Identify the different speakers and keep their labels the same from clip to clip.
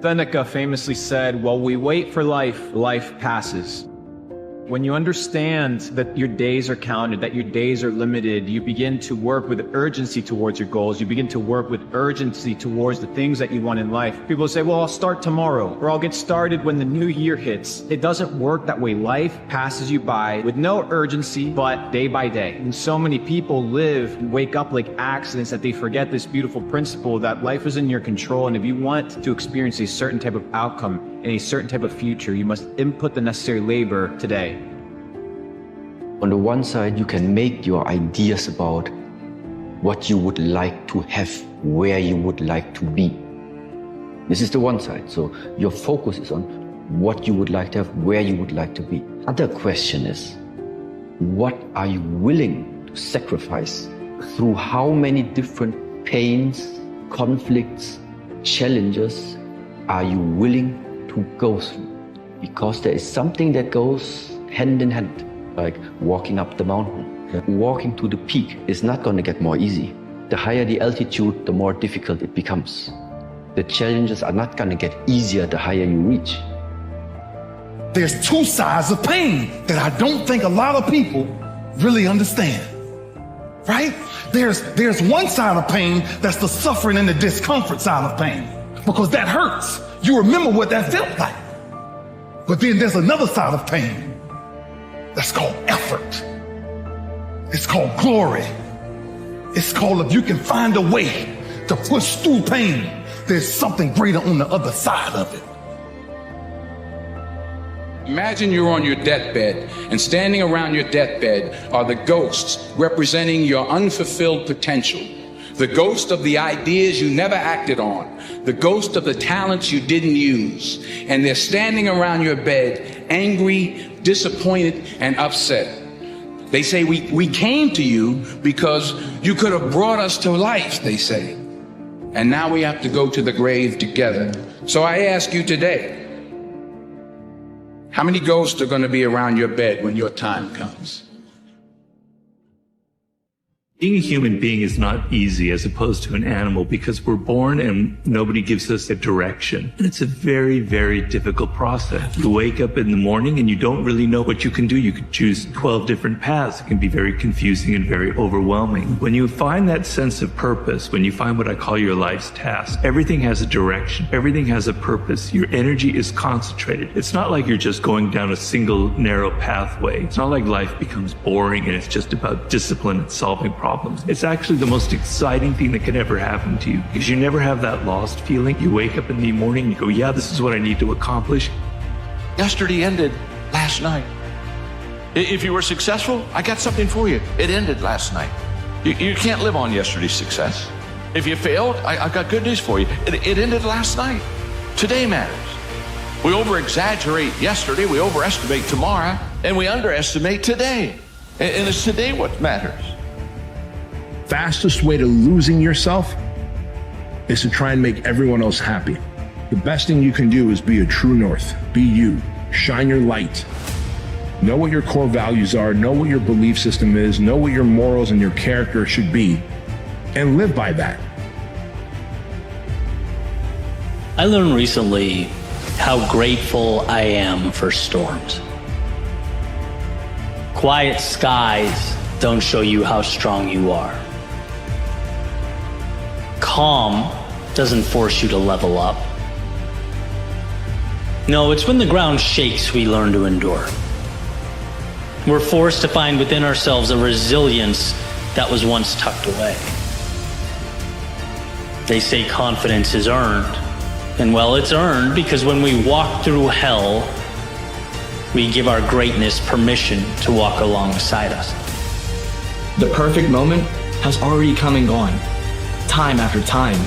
Speaker 1: Seneca famously said, while we wait for life, life passes. When you understand that your days are counted, that your days are limited, you begin to work with urgency towards your goals. You begin to work with urgency towards the things that you want in life. People say, well, I'll start tomorrow, or I'll get started when the new year hits. It doesn't work that way. Life passes you by with no urgency, but day by day. And so many people live and wake up like accidents that they forget this beautiful principle that life is in your control. And if you want to experience a certain type of outcome and a certain type of future, you must input the necessary labor today.
Speaker 2: On the one side, you can make your ideas about what you would like to have, where you would like to be. This is the one side. So your focus is on what you would like to have, where you would like to be. Other question is, what are you willing to sacrifice? Through how many different pains, conflicts, challenges are you willing to go through? Because there is something that goes hand in hand. Like walking up the mountain. Walking to the peak is not going to get more easy. The higher the altitude, the more difficult it becomes. The challenges are not going to get easier the higher you reach.
Speaker 3: There's two sides of pain that I don't think a lot of people really understand, right? There's one side of pain that's the suffering and the discomfort side of pain, because that hurts. You remember what that felt like. But then there's another side of pain that's called effort. It's called glory. It's called, if you can find a way to push through pain, there's something greater on the other side of it.
Speaker 4: Imagine you're on your deathbed, and standing around your deathbed are the ghosts representing your unfulfilled potential. The ghost of the ideas you never acted on, the ghost of the talents you didn't use, and they're standing around your bed, angry, disappointed, and upset. They say, we came to you because you could have brought us to life, they say. And now we have to go to the grave together. So I ask you today, how many ghosts are going to be around your bed when your time comes?
Speaker 5: Being a human being is not easy as opposed to an animal, because we're born and nobody gives us a direction. And it's a very, very difficult process. You wake up in the morning and you don't really know what you can do. You could choose 12 different paths. It can be very confusing and very overwhelming. When you find that sense of purpose, when you find what I call your life's task, everything has a direction. Everything has a purpose. Your energy is concentrated. It's not like you're just going down a single narrow pathway. It's not like life becomes boring and it's just about discipline and solving problems. It's actually the most exciting thing that could ever happen to you, because you never have that lost feeling. You wake up in the morning and you go, yeah, this is what I need to accomplish.
Speaker 6: Yesterday ended last night. If you were successful, I got something for you. It ended last night. You can't live on yesterday's success. If you failed, I've got good news for you. It ended last night. Today matters. We over-exaggerate yesterday, we overestimate tomorrow, and we underestimate today. And it's today what matters.
Speaker 7: Fastest way to losing yourself is to try and make everyone else happy. The best thing you can do is be a true north. Be you. Shine your light. Know what your core values are. Know what your belief system is. Know what your morals and your character should be. And live by that.
Speaker 8: I learned recently how grateful I am for storms. Quiet skies don't show you how strong you are. Calm doesn't force you to level up. No, it's when the ground shakes we learn to endure. We're forced to find within ourselves a resilience that was once tucked away. They say confidence is earned. And well, it's earned because when we walk through hell, we give our greatness permission to walk alongside us.
Speaker 9: The perfect moment has already come and gone, time after time.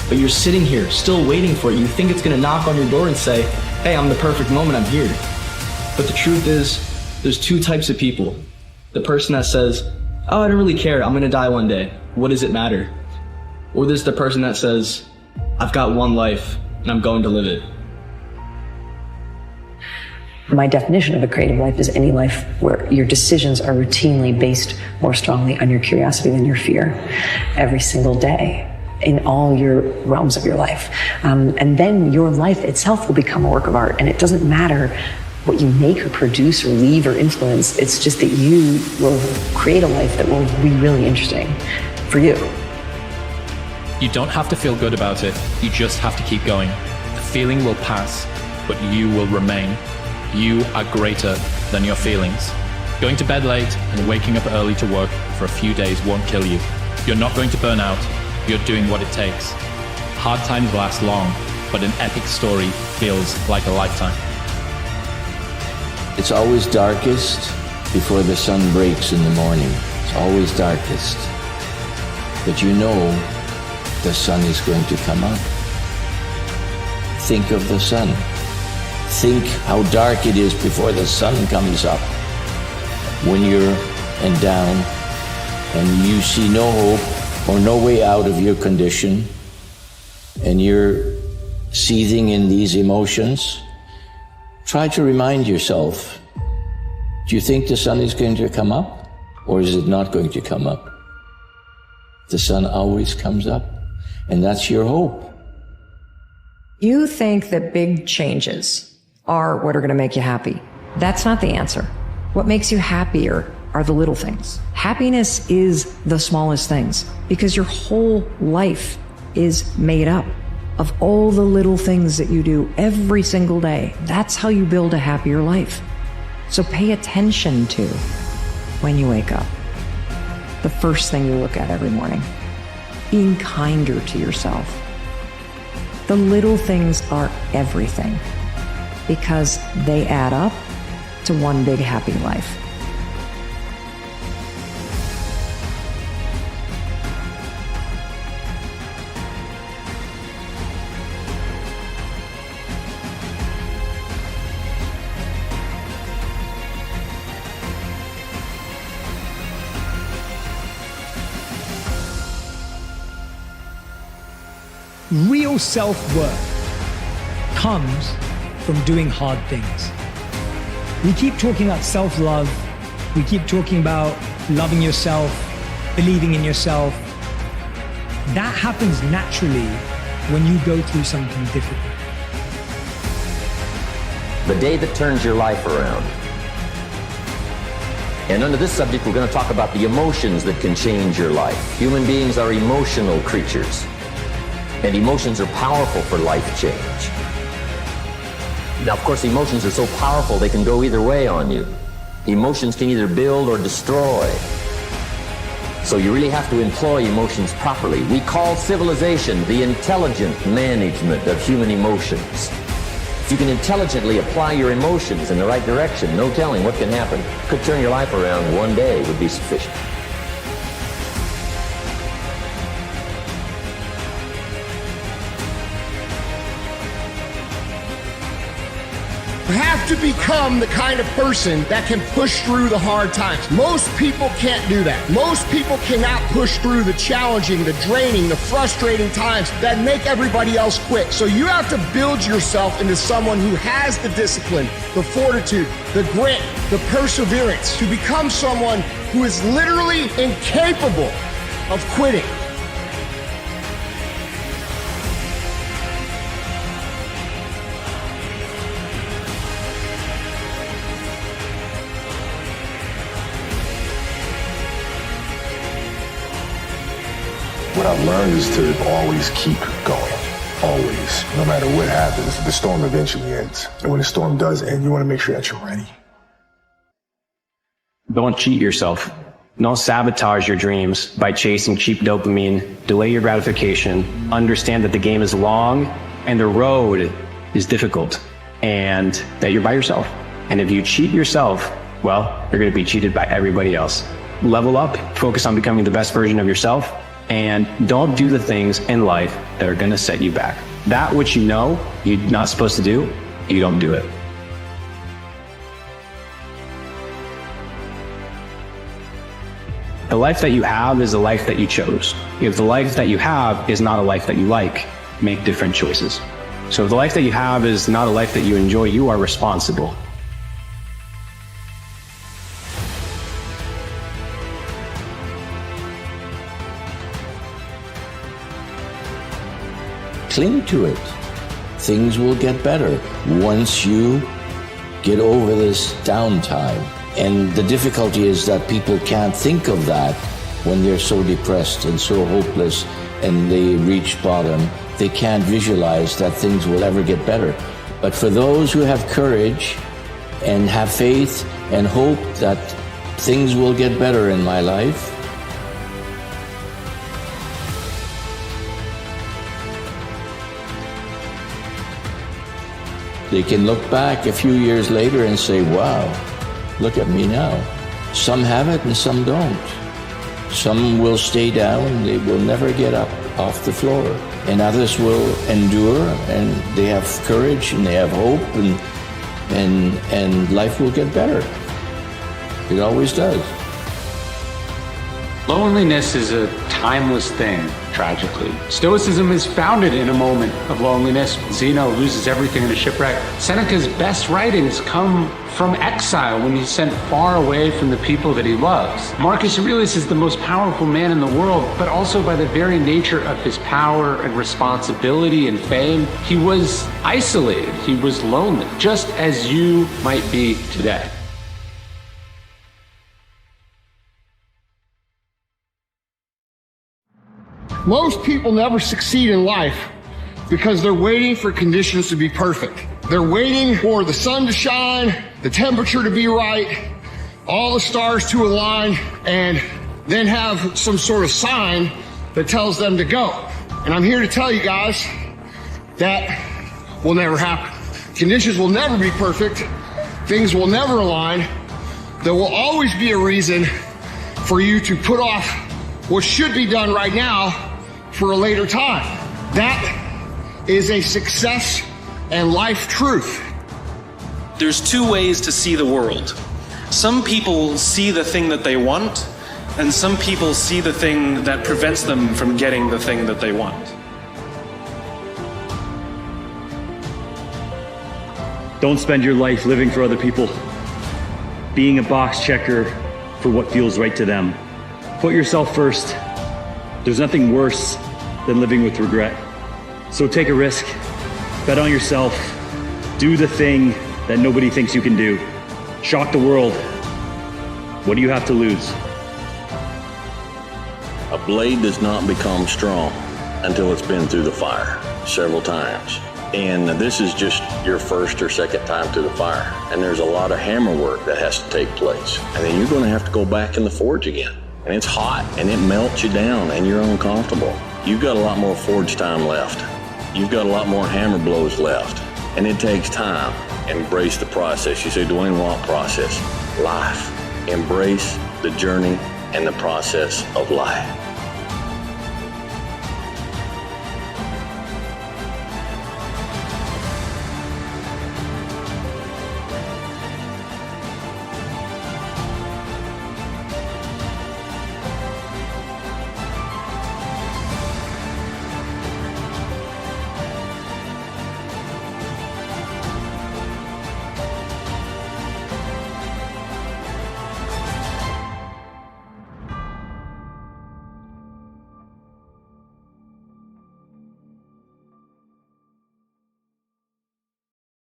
Speaker 9: But you're sitting here, still waiting for it. You think it's gonna knock on your door and say, hey, I'm the perfect moment, I'm here. But the truth is, there's two types of people. The person that says, oh, I don't really care, I'm gonna die one day. What does it matter? Or there's the person that says, I've got one life, and I'm going to live it.
Speaker 10: My definition of a creative life is any life where your decisions are routinely based more strongly on your curiosity than your fear every single day. in all your realms of your life. And then your life itself will become a work of art. And it doesn't matter what you make or produce or leave or influence. It's just that you will create a life that will be really interesting for you.
Speaker 1: You don't have to feel good about it. You just have to keep going. The feeling will pass, but you will remain. You are greater than your feelings. Going to bed late and waking up early to work for a few days won't kill you. You're not going to burn out. You're doing what it takes. Hard times last long, but an epic story feels like a lifetime.
Speaker 11: It's always darkest before the sun breaks in the morning. It's always darkest. But you know the sun is going to come up. Think of the sun. Think how dark it is before the sun comes up. When you're down and you see no hope or no way out of your condition and you're seething in these emotions, try to remind yourself, do you think the sun is going to come up or is it not going to come up? The sun always comes up, and that's your hope.
Speaker 12: You think that big changes are what are going to make you happy. That's not the answer. What makes you happier are the little things. Happiness is the smallest things because your whole life is made up of all the little things that you do every single day. That's how you build a happier life. So pay attention to when you wake up. The first thing you look at every morning. Being kinder to yourself. The little things are everything because they add up to one big happy life.
Speaker 13: Real self-worth comes from doing hard things. We keep talking about self-love. We keep talking about loving yourself, believing in yourself. That happens naturally when you go through something difficult.
Speaker 14: The day that turns your life around. And under this subject, we're going to talk about the emotions that can change your life. Human beings are emotional creatures. And emotions are powerful for life change. Now, of course, emotions are so powerful they can go either way on you. Emotions can either build or destroy. So you really have to employ emotions properly. We call civilization the intelligent management of human emotions. If you can intelligently apply your emotions in the right direction, no telling what can happen. Could turn your life around one day would be sufficient.
Speaker 15: You have to become the kind of person that can push through the hard times. Most people can't do that. Most people cannot push through the challenging, the draining, the frustrating times that make everybody else quit. So you have to build yourself into someone who has the discipline, the fortitude, the grit, the perseverance to become someone who is literally incapable of quitting.
Speaker 7: What I've learned is to always keep going. Always. No matter what happens, the storm eventually ends. And when the storm does end, you want to make sure that you're ready.
Speaker 16: Don't cheat yourself. Don't sabotage your dreams by chasing cheap dopamine. Delay your gratification. Understand that the game is long and the road is difficult and that you're by yourself. And if you cheat yourself, well, you're going to be cheated by everybody else. Level up, focus on becoming the best version of yourself, and don't do the things in life that are going to set you back. That which you know you're not supposed to do, you don't do it. The life that you have is the life that you chose. If the life that you have is not a life that you like, make different choices. So if the life that you have is not a life that you enjoy, you are responsible.
Speaker 11: cling to it. Things will get better once you get over this downtime. And the difficulty is that people can't think of that when they're so depressed and so hopeless and they reach bottom. They can't visualize that things will ever get better. But for those who have courage and have faith and hope that things will get better in my life, they can look back a few years later and say, wow, look at me now. Some have it and some don't. Some will stay down, they will never get up off the floor. And others will endure, and they have courage and they have hope, and life will get better. It always does.
Speaker 17: Loneliness is a timeless thing, tragically. Stoicism is founded in a moment of loneliness. Zeno loses everything in a shipwreck. Seneca's best writings come from exile when he's sent far away from the people that he loves. Marcus Aurelius is the most powerful man in the world, but also by the very nature of his power and responsibility and fame, he was isolated, he was lonely, just as you might be today.
Speaker 15: Most people never succeed in life because they're waiting for conditions to be perfect. They're waiting for the sun to shine, the temperature to be right, all the stars to align, and then have some sort of sign that tells them to go. And I'm here to tell you guys that will never happen. Conditions will never be perfect. Things will never align. There will always be a reason for you to put off what should be done right now for a later time. That is a success and life truth.
Speaker 18: There's two ways to see the world. Some people see the thing that they want, and some people see the thing that prevents them from getting the thing that they want.
Speaker 19: Don't spend your life living for other people, being a box checker for what feels right to them. Put yourself first. There's nothing worse than living with regret. So take a risk, bet on yourself, do the thing that nobody thinks you can do. Shock the world. What do you have to lose?
Speaker 20: A blade does not become strong until it's been through the fire several times. And this is just your first or second time through the fire. And there's a lot of hammer work that has to take place. And then you're going to have to go back in the forge again. And it's hot and it melts you down and you're uncomfortable. You've got a lot more forge time left. You've got a lot more hammer blows left. And it takes time. Embrace the process. You say, Dwayne, what process? Life. Embrace the journey and the process of life.